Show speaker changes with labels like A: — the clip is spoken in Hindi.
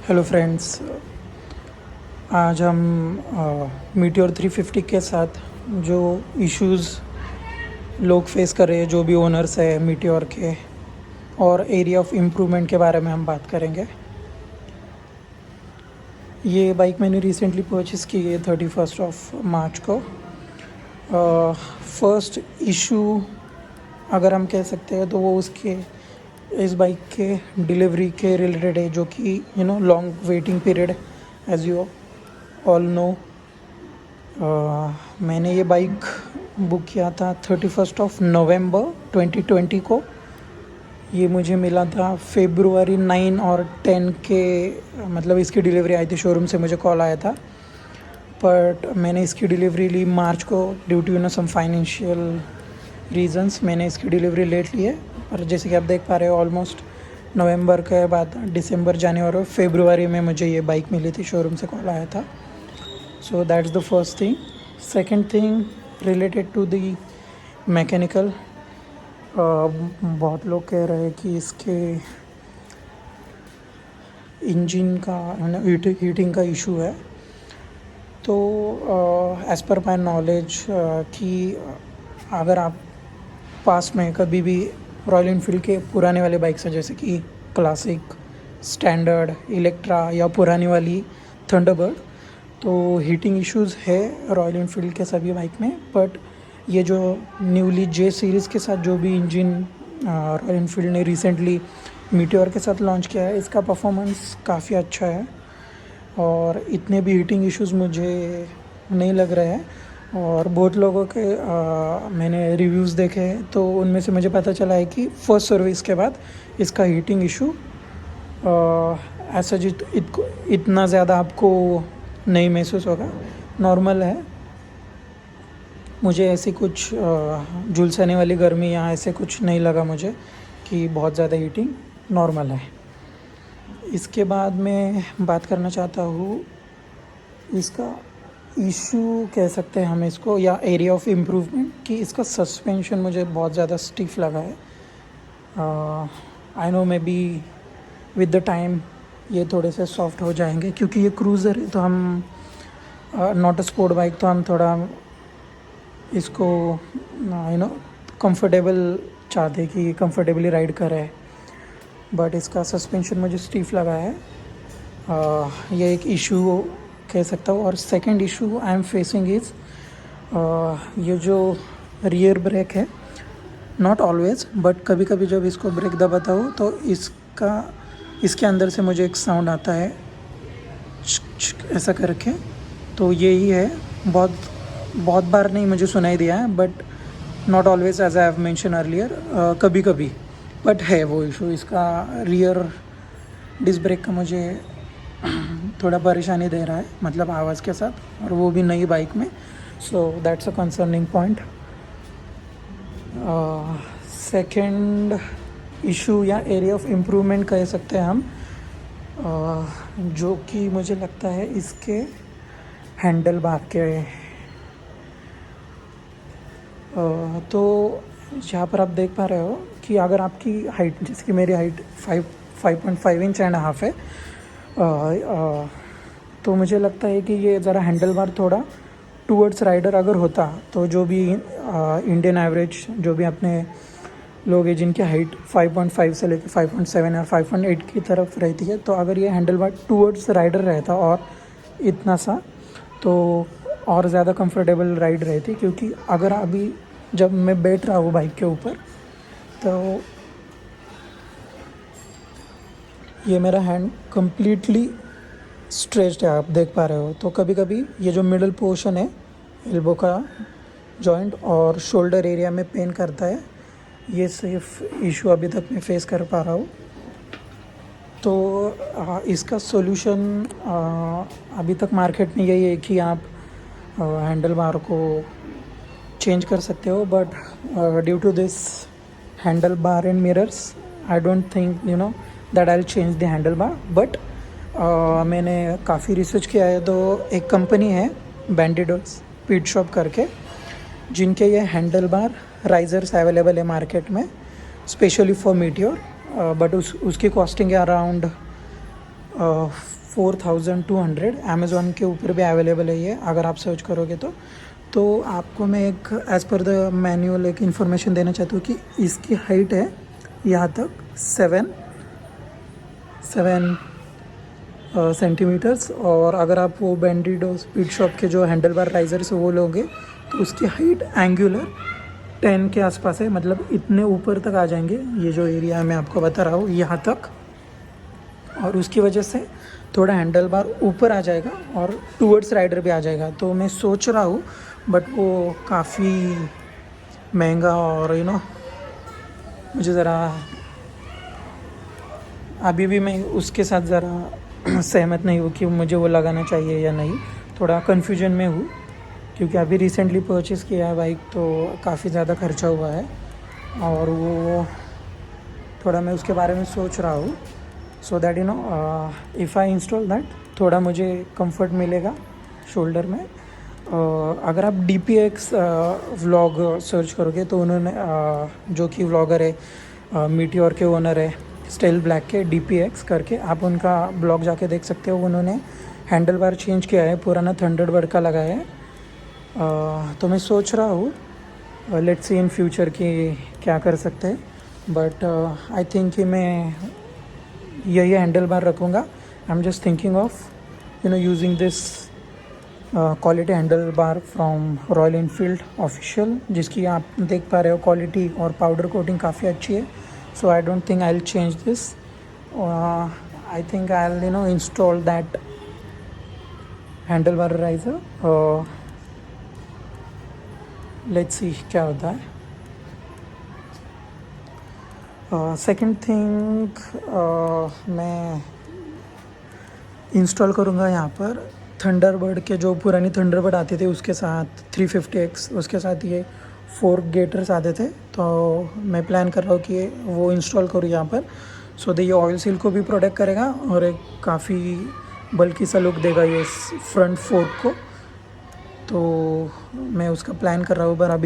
A: Hello friends. आज हम मीटियोर 350 के साथ जो इश्यूज़ लोग फेस कर रहे हैं, जो भी ओनर्स है मीटियोर के, और एरिया ऑफ इम्प्रूवमेंट के बारे में हम बात करेंगे। ये बाइक मैंने रिसेंटली परचेस की है 31 ऑफ मार्च को। फर्स्ट इशू अगर हम कह सकते हैं तो वो उसके इस बाइक के डिलीवरी के रिलेटेड है, जो कि long waiting period as you all know. मैंने ये बाइक बुक किया था 31 ऑफ नवंबर 2020 को। ये मुझे मिला था फेब्रुआरी 9 और 10 के, मतलब इसकी डिलीवरी आई थी, शोरूम से मुझे कॉल आया था। बट मैंने इसकी डिलीवरी ली मार्च को, due to some financial reasons मैंने इसकी डिलीवरी लेट ली है। पर जैसे कि आप देख पा रहे हो, ऑलमोस्ट नवंबर के बाद दिसंबर, जनवरी और फरवरी में मुझे ये बाइक मिली थी, शोरूम से कॉल आया था। So that's the first thing. Second thing related to the mechanical, बहुत लोग कह रहे हैं कि इसके इंजन का हीटिंग का इशू है। तो एज़ पर माई नॉलेज कि अगर आप पास में कभी भी रॉयल इनफील्ड के पुराने वाले बाइक्स हैं, जैसे कि क्लासिक, स्टैंडर्ड, इलेक्ट्रा या पुरानी वाली थंडरबर्ड, तो हीटिंग इश्यूज़ है रॉयल इनफील्ड के सभी बाइक में। बट ये जो न्यूली जे सीरीज़ के साथ जो भी इंजन रॉयल इनफील्ड ने रिसेंटली मीटियोर के साथ लॉन्च किया है, इसका परफॉर्मेंस काफ़ी अच्छा है और इतने भी हीटिंग इश्यूज़ मुझे नहीं लग रहे हैं। और बहुत लोगों के मैंने रिव्यूज़ देखे हैं, तो उनमें से मुझे पता चला है कि फर्स्ट सर्विस के बाद इसका हीटिंग इशू ऐसा इतना ज़्यादा आपको नहीं महसूस होगा, नॉर्मल है। मुझे ऐसी कुछ झुलसाने वाली गर्मी या ऐसे कुछ नहीं लगा मुझे कि बहुत ज़्यादा हीटिंग, नॉर्मल है। इसके बाद मैं बात करना चाहता हूँ इसका इशू कह सकते हैं हम इसको, या एरिया ऑफ इम्प्रूवमेंट, कि इसका सस्पेंशन मुझे बहुत ज़्यादा स्टिफ लगा है। I know may be with the time ये थोड़े से सॉफ्ट हो जाएंगे, क्योंकि ये क्रूज़र है, तो हम नॉट अ स्पोर्ट बाइक, तो हम थोड़ा इसको कंफर्टेबल चाहते कि कंफर्टेबली राइड करे। बट इसका सस्पेंशन मुझे स्टिफ लगा है, ये एक इशू कह सकता हूँ। और second issue I am facing is ये जो रियर ब्रेक है, नॉट ऑलवेज बट कभी कभी जब इसको ब्रेक दबाता हूँ तो इसके अंदर से मुझे एक साउंड आता है ऐसा करके। तो यही है, बहुत बार नहीं मुझे सुनाई दिया है, but not always as I have mention earlier, कभी कभी। बट है वो इशू, इसका रियर डिस्क ब्रेक का मुझे थोड़ा परेशानी दे रहा है, मतलब आवाज़ के साथ, और वो भी नई बाइक में। So that's a concerning point. Second issue या एरिया ऑफ इम्प्रूवमेंट कह सकते हैं हम, जो कि मुझे लगता है इसके हैंडल बार के। तो यहाँ पर आप देख पा रहे हो कि अगर आपकी हाइट, जैसे कि मेरी हाइट 5.5 इंच एंड हाफ है, तो मुझे लगता है कि ये ज़रा हैंडल बार थोड़ा टूवर्ड्स राइडर अगर होता, तो जो भी इंडियन एवरेज जो भी अपने लोग हैं जिनकी हाइट 5.5 से लेकर 5.7 या 5.8 की तरफ रहती है, तो अगर ये हैंडल बार टूवर्ड्स राइडर रहता और इतना सा, तो और ज़्यादा कंफर्टेबल राइड रहती। क्योंकि अगर अभी जब मैं बैठ रहा हूँ बाइक के ऊपर, तो ये मेरा हैंड कम्प्लीटली स्ट्रेच्ड है, आप देख पा रहे हो। तो कभी कभी ये जो मिडल पोर्शन है, एल्बो का जॉइंट और शोल्डर एरिया में पेन करता है। ये सिर्फ इशू अभी तक मैं फेस कर पा रहा हूँ। तो इसका सॉल्यूशन अभी तक मार्केट में यही है कि आप हैंडल बार को चेंज कर सकते हो। But due to this handle bar and mirrors, I don't think that I will change the handle bar. But मैंने काफ़ी रिसर्च किया है, तो एक कंपनी है बैंडिडोस पीट शॉप करके, जिनके ये हैंडल बार राइजर्स अवेलेबल है मार्केट में, स्पेशली फॉर मीटियोर। बट उसकी कॉस्टिंग है अराउंड 4200 अमेज़ॉन के ऊपर भी अवेलेबल है ये, अगर आप सर्च करोगे तो आपको मैं एक एज़ पर द मैनुअल एक इन्फॉर्मेशन देना चाहता हूँ कि इसकी हाइट है यहाँ तक 7 सेंटीमीटर्स। और अगर आप वो बैंडिडो स्पीड शॉप के जो हैंडल बार राइजर्स वो लोगे तो उसकी हाइट एंगुलर 10 के आसपास है, मतलब इतने ऊपर तक आ जाएंगे ये जो एरिया मैं आपको बता रहा हूँ यहाँ तक। और उसकी वजह से थोड़ा हैंडल बार ऊपर आ जाएगा और टूवर्ड्स राइडर भी आ जाएगा। तो मैं सोच रहा हूँ, बट वो काफ़ी महंगा और मुझे ज़रा अभी भी मैं उसके साथ ज़रा सहमत नहीं हूँ कि मुझे वो लगाना चाहिए या नहीं। थोड़ा कन्फ्यूजन में हूँ क्योंकि अभी रिसेंटली परचेज़ किया है बाइक, तो काफ़ी ज़्यादा खर्चा हुआ है और वो थोड़ा मैं उसके बारे में सोच रहा हूँ। So that if I install that थोड़ा मुझे कंफर्ट मिलेगा शोल्डर में। अगर आप DPX व्लॉग सर्च करोगे तो उन्होंने जो कि व्लॉगर है मीटियोर के ओनर है स्टाइल ब्लैक के, DPX करके, आप उनका ब्लॉग जाके देख सकते हो। उन्होंने हैंडल बार चेंज किया है, पुराना थंडरबर्ड का लगाया है। तो मैं सोच रहा हूँ लेट्स सी इन फ्यूचर कि क्या कर सकते हैं, बट आई थिंक कि मैं यही हैंडल बार रखूँगा। I am just thinking of using this quality handle bar from royal Enfield official, जिसकी आप देख पा रहे हो क्वालिटी और पाउडर कोटिंग काफ़ी अच्छी है। So I don't think I will change this. I think I will install that handle bar riser. Let's see क्या होता है। सेकंड थिंग मैं इंस्टॉल करूँगा यहाँ पर थंडरबर्ड के, जो पुरानी थंडरबर्ड आते थे उसके साथ 350X, उसके साथ ये 4 गेटर्स आते थे। तो मैं प्लान कर रहा हूँ कि वो इंस्टॉल करूँ यहाँ पर। सो ये ऑयल सील को भी प्रोटेक्ट करेगा और एक काफ़ी बल्कि सा लुक देगा ये फ्रंट फोर्क को। तो मैं उसका प्लान कर रहा हूँ, पर अभी